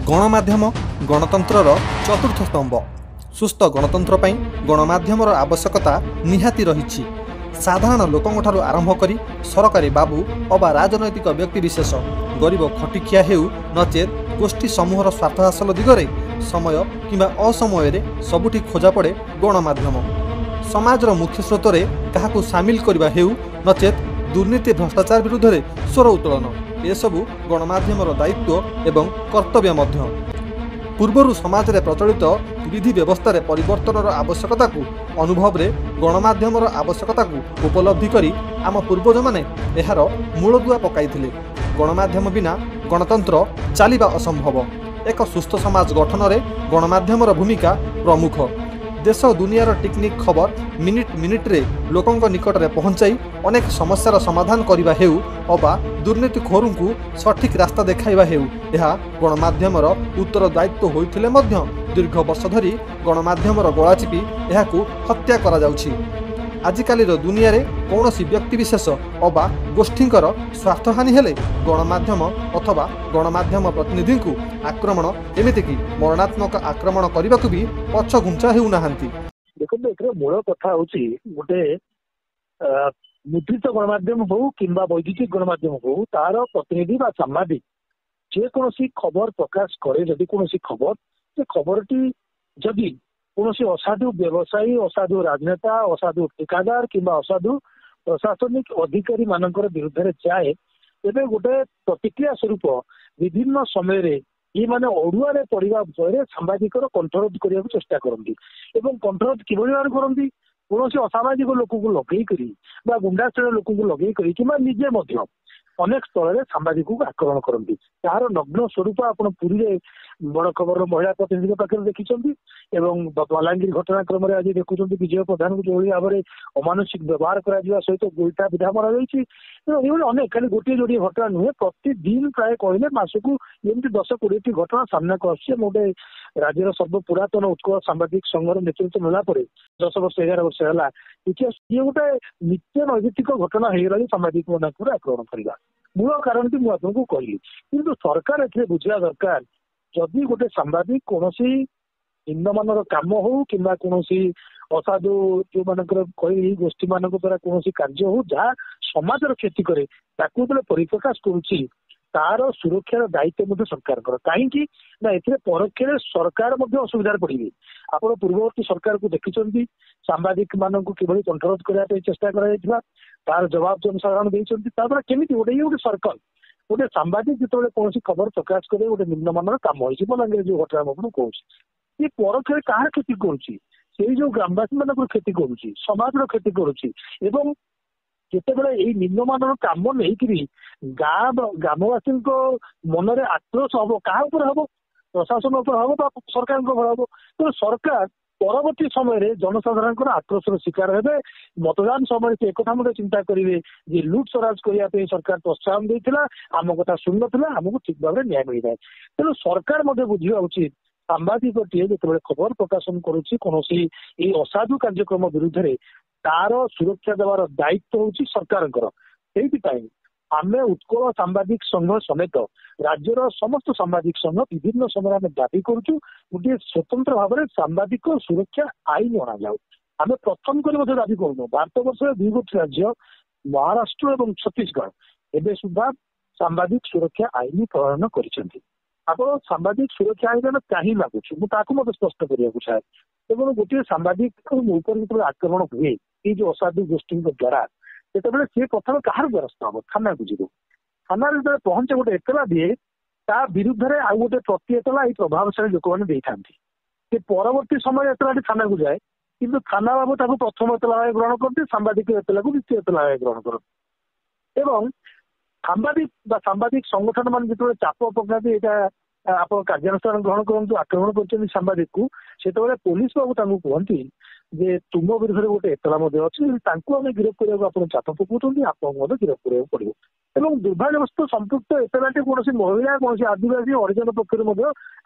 गणमाध्यम गणतंत्रर चतुर्थ स्तंभ। सुस्थ गणतंत्र ପାଇଁ गणमाध्यमर आवश्यकता निहाती रही। साधारण लोकंठारू आरंभ करी सरकारी बाबू अबा राजनैतिक व्यक्तिविशेष गरीब खटिखिया हेउ नचेत गोष्ठी समूहर स्वार्थ हासिल दिगरे समय किंबा असमय सबुठी खोजा पड़े गणमाध्यम। समाजर मुख्य स्रोतरे काहाकू सामिल करबा हेउ नचेत दुर्नीति भ्रष्टाचार विरुद्ध में स्वर उत्तोलन एसबू गणमाध्यमर दायित्व एवं कर्तव्य मध्य। पूर्वर समाज में प्रचलित विधि व्यवस्था परिवर्तन आवश्यकता को अनुभव रे गणमाध्यमर आवश्यकता को उपलब्धि करी आम पूर्वज माने एहार मूलदुआ पकाइथिले। गणमाध्यम बिना गणतंत्र चलिबा असंभव। एक सुस्थ समाज गठन में गणमाध्यमर भूमिका प्रमुख। देश दुनियार टिकनिक खबर मिनिट मिनिट रे लोकंक निकट में पहुंचाई अनेक समस्यार समाधान करबा हेउ अबा दुर्नीतिखोर को सठिक रास्ता देखाइबा हेउ यह गणमाध्यमर उत्तरदायित्व होइथिले मध्य दीर्घ वर्ष धरी गणमाध्यमर गला चिपी एहाकू हत्या करा जाउछि। आजिकालीर दुनिया रे कौनसी व्यक्तिविशेष अबा गोष्ठींकर स्वार्थहानि हेले गणमाध्यम अथवा गणमाध्यम प्रतिनिधि को आक्रमण एमितिक मरणात्मक आक्रमण करने को भी पछ घुंचा हेउ नाहांती। देखो एथरे मूल कथा होची गोटे मुद्रित गणमाध्यम हो किंबा वैद्युतिक गणमाध्यम हो तार प्रतिनिधि बा साम्बादिक जे कोनोसी खबर प्रकाश करे जदि कोनोसी खबर से खबरटी जदि कौनसी असाधु व्यवसायी असाधु राजनेता असाधु ठिकादार किंबा असाधु प्रशासनिक अधिकारी मानकर विरुद्ध में जाए तेरे गोटे प्रतिक्रिया स्वरूप विभिन्न समय ये माने ओडुआ रे पड़िबा भୟରେ सांबादिकर कंठरोध करने को चेष्टा करती एवं कंठरोध किभଳି भाବରେ करती कौन असामाजिक लोक को लगे करी गुंडा श्रेणी लोक को लगे करी कि निजे मध्य अनेक स्थल सांबादिक को आक्रमण करती। तार नग्न स्वरूप आपण पुरी रे बड़ खबर महिला प्रतिनिधि पाखे देखी बलांगीर घटनाक्रम आज देखुं विजय प्रधान को जो भाव में अमानुषिक व्यवहार कर सहित गोईठा विधा मरा जाइए अनेक खाली गोटे जोड़े घटना नुहे प्रतिदिन प्राय कहले मासकू एमती 10-20 घटना सामना को आसे गोटे राज्यर सर्व पुरातन उत्कल सांबादिक संघर नेतृत्व नेला 10 वर्ष 11 वर्ष है ये गोटे नित्य नैतिक घटना हो गला सांबादिक मान आक्रमण करवा मूल कारण भी मुझे कहली कि सरकार ए बुझा दरकार जदि गोटे सांबादिक कौन निम्नमान काम हो कि कौन असाधु जो मानकर कही गोष्ठी मान द्वारा कौन कार्य हो जहाँ समाजर क्षति करे ताकू परिप्रकाश करुच्ची तार सुरक्षार दायित्व सरकार कहीं ना ए परोक्ष सरकार असुविधार पड़े। आप पूर्ववर्ती सरकार को देखी सांबादिक मान किभଳି कंठरोध करने चेष्टा तार जवाब जनसाधारण देते केमी गोटे गोटे सर्कल गोटे सांबादिक जो कौन खबर प्रकाश करे गोटे निम्नमान काम हो बलांगीर जो घटना मैं कहूँ ये परोक्ष कहार क्षति करुच्ची से जो ग्रामवासी मान क्षति करुच्ची समाज क्षति करुच्ची एवं केतेबेले यही निम्नमान काम नहीं ग्रामवासी मन में आक्रोश हम क्या हम प्रशासन हम सरकार हम तो सरकार परवर्ती समय जनसाधारण आक्रोश शिकार हे मतदान समय से एक चिंता करेंगे जे लुट सराज करने सरकार प्रोत्साहन देता आम कथा शुणु ना आमको ठीक भाव में न्याय मिल जाए। तेणु सरकार बुझा उचित सांबादिक टीए जो खबर प्रकाशन करुच्ची कौन असाधु कार्यक्रम विरुद्ध में तार सुरक्षा देवार दायित्व हूँ सरकार से आम उत्कल सांबादिक संघ समेत राज्यर समस्त सांबादिक संघ विभिन्न समय आम दाबी करुचु गोटे स्वतंत्र भाव में सांबादिक सुरक्षा आईन अणा जाऊ। आम प्रथम कर दाबी करूँ भारत वर्ष 2 गोटी राज्य महाराष्ट्र और छत्तीसगढ़ एवं सुधा सांबादिक सुरक्षा आईन प्रणयन कर आप सांबादिक सुरक्षा आईन कहीं लगुच मुझे स्पष्ट करने को चाहे तेणु गोटे सांबादिक ऊपर आक्रमण हुए ये जो असाधु गोष्ठी द्वारा से सी प्रथम कहार द्वारस्थ हम थाना को जीव थाना जो पहुंचे गोटे एतला दिए ता विरुद्ध में आउ गोटे प्रति एतला ये प्रभावशाली लोक मैंने था परवर्ती समय एतला थाना को जाए कि थाना बाबू प्रथम एतला भाव ग्रहण करते सांबादिक एतला को द्वितीय एतला भाव ग्रहण कर सांबादिक सांबादिक संगठन मान जो चाप पकाते यहाँ आप कार्यानुष्ठान ग्रहण करूँ आक्रमण कर सांबादिक को से पुलिस बाबू कहती जे तुम विरुद्ध में गोटे एतला अच्छी आम गिरफ करने चाप पकाउं आपको गिरफ करा पड़ो एवं दुर्भाग्यवश संपुक्त एतलाटी कौन महिला कौन आदिवासी हरिजन पक्ष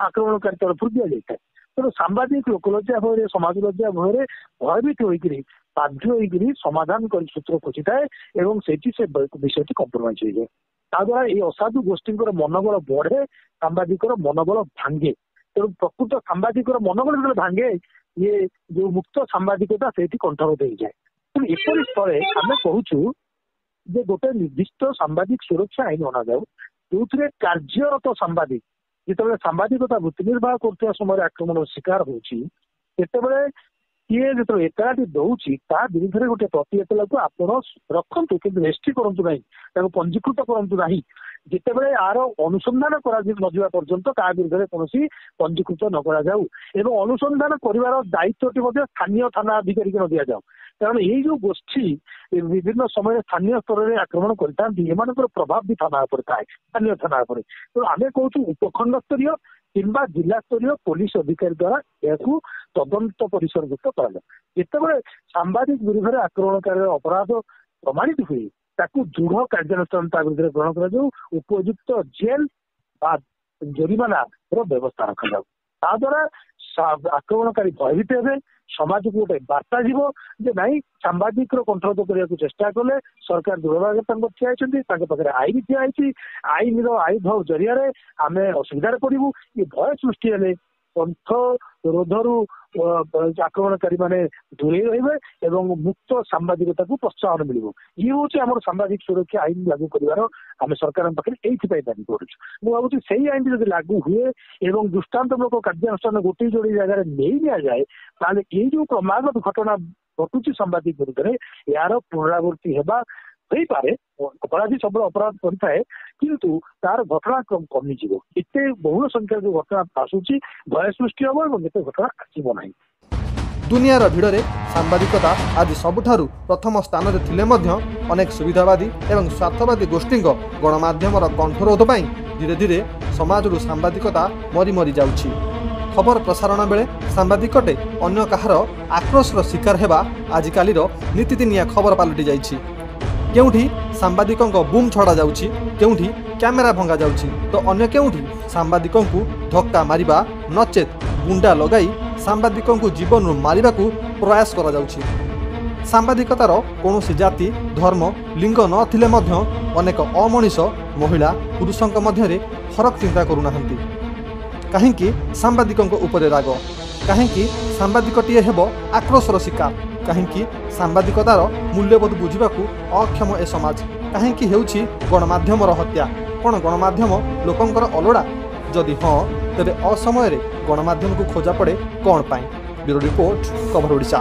आक्रमणकारी तरफ दि जाए तेणु सांबादिक लोकलज्जा भय समाज लज्जा भय भयभीत होकर बाध्य होकर समाधान कर सूत्र खोजी थाए से विषय कम्प्रोमाइज हो जाए। ତାଦ୍ୱାରା ଏଇ ଅସାଧୁ ଗୋଷ୍ଠୀଙ୍କର ମନୋବଳ ବଢେ, ସାମ୍ବାଦିକର ମନୋବଳ ଭାଙ୍ଗେ। ତେଣୁ ପ୍ରକୃତ ସାମ୍ବାଦିକର ମନୋବଳ ଯେତେବେଳେ ଭାଙ୍ଗେ, ଇଏ ଯୋଉ ମୁକ୍ତ ସାମ୍ବାଦିକତା ସେଇଠି କଣ୍ଠରୋଧ ହେଇଯାଏ। ତେଣୁ ଏପରି ସ୍ଥଳେ ଆମେ କହୁଛୁ ଯେ ଗୋଟେ ନିର୍ଦ୍ଦିଷ୍ଟ ସାମ୍ବାଦିକ ସୁରକ୍ଷା ଆଇନ ଅଣାଯାଉ, ଯୋଉଥିରେ କାର୍ଯ୍ୟରତ ସାମ୍ବାଦିକ ଯେତେବେଳେ ସାମ୍ବାଦିକତା ବୃତ୍ତି ନିର୍ବାହ କରୁଥିବା ସମୟରେ ଆକ୍ରମଣର ଶିକାର ହଉଛି, ସେତେବେଳେ କିଏ ଯେତେବେଳେ ଏତଲାଟି ଦଉଛି ତା ବିରୁଦ୍ଧରେ ଗୋଟେ ପ୍ରତି ଏତଲାକୁ ଆପଣ ରଖନ୍ତୁ, କିନ୍ତୁ ରେଷ୍ଟ୍ରି କରନ୍ତୁ ନାହିଁ, ତାକୁ ପଞ୍ଜୀକୃତ କରନ୍ତୁ ନାହିଁ। ଯେତେବେଳେ ଆର ଅନୁସନ୍ଧାନ କରାନଯିବା ପର୍ଯ୍ୟନ୍ତ କାହା ବିରୁଦ୍ଧରେ କୌଣସି ପଞ୍ଜୀକୃତ ନ କରାଯାଉ ଏବଂ ଅନୁସନ୍ଧାନ କରିବାର ଦାୟିତ୍ୱଟି ମଧ୍ୟ ସ୍ଥାନୀୟ ଥାନା ଅଧିକାରୀକୁ ନ ଦିଆଯାଉ। କାରଣ ଏଇ ଯୋଉ ଗୋଷ୍ଠୀ ବିଭିନ୍ନ ସମୟରେ ସ୍ଥାନୀୟ ସ୍ତରରେ ଆକ୍ରମଣ କରିଥାନ୍ତି, ଏମାନଙ୍କର ପ୍ରଭାବ ବି ଥାନା ଉପରେ ଥାଏ, ସ୍ଥାନୀୟ ଥାନା ଉପରେ। ତେଣୁ ଆମେ କହୁଛୁ ଉପଖଣ୍ଡ ସ୍ତରୀୟ କିମ୍ବା ଜିଲ୍ଲା ସ୍ତରୀୟ ପୋଲିସ ଅଧିକାରୀ ଦ୍ୱାରା ଏହାକୁ ତଦନ୍ତ ପରିସରଭୁକ୍ତ କରାଯାଉ। ଯେତେବେଳେ ସାମ୍ବାଦିକ ବିରୁଦ୍ଧରେ ଆକ୍ରମଣକାରୀର ଅପରାଧ ପ୍ରମାଣିତ ହୁଏ, ତାକୁ ଦୃଢ କାର୍ଯ୍ୟାନୁଷ୍ଠାନ ତା ବିରୁଦ୍ଧରେ ଗ୍ରହଣ କରାଯାଉ, ଉପଯୁକ୍ତ ଜେଲ୍ ବା ଜୋରିମାନାର ବ୍ୟବସ୍ଥା ରଖାଯାଉ। ତା ଦ୍ୱାରା ଆକ୍ରମଣକାରୀ ଭୟଭୀତ ହେବେ, ସମାଜକୁ ଗୋଟେ ବାର୍ତ୍ତା ଯିବ ଯେ ନାଇଁ, ସାମ୍ବାଦିକର କଣ୍ଠରୋଧ କରିବାକୁ ଚେଷ୍ଟା କଲେ ସରକାର ଦୃଢ ଭାବରେ ତାଙ୍କ ଠିଆ ହେଇଛନ୍ତି, ତାଙ୍କ ପାଖରେ ଆଇନ ଠିଆ ହେଇଛି, ଆଇନର ଆୟୁଧ ଜରିଆରେ ଆମେ ଅସୁବିଧାରେ ପଡିବୁ। ଏ ଭୟ ସୃଷ୍ଟି ହେଲେ କଣ୍ଠ ରୋଧରୁ ଆକ୍ରମଣକାରୀ ମାନେ ଦୂରେଇ ରହିବେ ଏବଂ ମୁକ୍ତ ସାମ୍ବାଦିକତାକୁ ପ୍ରୋତ୍ସାହନ ମିଳିବ। ଇଏ ହଉଛି ଆମର ସାମ୍ବାଦିକ ସୁରକ୍ଷା ଆଇନ ଲାଗୁ କରିବାର ଆମେ ସରକାରଙ୍କ ପାଖରେ ଏଇଥିପାଇଁ ଦାବି କରୁଛୁ। ମୁଁ ଭାବୁଛି ସେଇ ଆଇନ ଯଦି ଲାଗୁ ହୁଏ ଏବଂ ଦୃଷ୍ଟାନ୍ତମୂଳକ କାର୍ଯ୍ୟାନୁଷ୍ଠାନ ଗୋଟିଏ ଯୋଡିଏ ଜାଗାରେ ନେଇ ନିଆଯାଏ, ତାହେଲେ ଏଇ ଯୋଉ କ୍ରମାଗତ ଘଟଣା ଘଟୁଛି ସାମ୍ବାଦିକ ବିରୁଦ୍ଧରେ, ଏହାର ପୁନରାବୃତ୍ତି ହେବା ହେଇପାରେ। ଅପରାଧୀ ସବୁବେଳେ ଅପରାଧ କରିଥାଏ, କିନ୍ତୁ ତାର ଘଟଣାକ୍ରମ କମିଯିବ। ଏତେ ବହୁଳ ସଂଖ୍ୟାରେ ଯୋଉ ଘଟଣା ଆସୁଛି, ଭୟ ସୃଷ୍ଟି ହବ ଏବଂ ଏତେ ଘଟଣା ଆସିବ ନାହିଁ। ଦୁନିଆର ଭିଡ଼ରେ ସାମ୍ବାଦିକତା ଆଜି ସବୁଠାରୁ ପ୍ରଥମ ସ୍ଥାନରେ ଥିଲେ ମଧ୍ୟ ଅନେକ ସୁବିଧାବାଦୀ ଏବଂ ସ୍ୱାର୍ଥବାଦୀ ଗୋଷ୍ଠୀଙ୍କ ଗଣମାଧ୍ୟମର କଣ୍ଠରୋଧ ପାଇଁ ଧୀରେ ଧୀରେ ସମାଜରୁ ସାମ୍ବାଦିକତା ମରି ମରି ଯାଉଛି। ଖବର ପ୍ରସାରଣ ବେଳେ ସାମ୍ବାଦିକଟେ ଅନ୍ୟ କାହାର ଆକ୍ରୋଶର ଶିକାର ହେବା ଆଜିକାଲିର ନୀତିଦିନିଆ ଖବର ପାଲଟି ଯାଇଛି। କେଉଁଠି ସାମ୍ବାଦିକଙ୍କ ବୁମ୍ ଛଡ଼ା ଯାଉଛି, କେଉଁଠି କ୍ୟାମେରା ଭଙ୍ଗା ଯାଉଛି, ତ ଅନ୍ୟ କେଉଁଠି ସାମ୍ବାଦିକଙ୍କୁ ଧକ୍କା ମାରିବା ନଚେତ୍ ଗୁଣ୍ଡା ଲଗାଇ ସାମ୍ବାଦିକଙ୍କୁ ଜୀବନରୁ ମାରିବାକୁ ପ୍ରୟାସ କରାଯାଉଛି। ସାମ୍ବାଦିକତାର କୌଣସି ଜାତି, ଧର୍ମ, ଲିଙ୍ଗ ନଥିଲେ ମଧ୍ୟ ଅନେକ ଅମଣିଷ ମହିଳା ପୁରୁଷଙ୍କ ମଧ୍ୟରେ ଫରକ ଚିନ୍ତା କରୁନାହାନ୍ତି। କାହିଁକି ସାମ୍ବାଦିକଙ୍କ ଉପରେ ରାଗ? କାହିଁକି ସାମ୍ବାଦିକଟିଏ ହେବ ଆକ୍ରୋଶର ଶିକାର? କାହିଁକି ସାମ୍ବାଦିକତାର ମୂଲ୍ୟବୋଧ ବୁଝିବାକୁ ଅକ୍ଷମ ଏ ସମାଜ? କାହିଁକି ହେଉଛି ଗଣମାଧ୍ୟମର ହତ୍ୟା? କ'ଣ ଗଣମାଧ୍ୟମ ଲୋକଙ୍କର ଅଲୋଡ଼ା? ଯଦି ହଁ, ତେବେ ଅସମୟରେ ଗଣମାଧ୍ୟମକୁ ଖୋଜା ପଡ଼େ କ'ଣ ପାଇଁ? Bureau report, cover Odisha.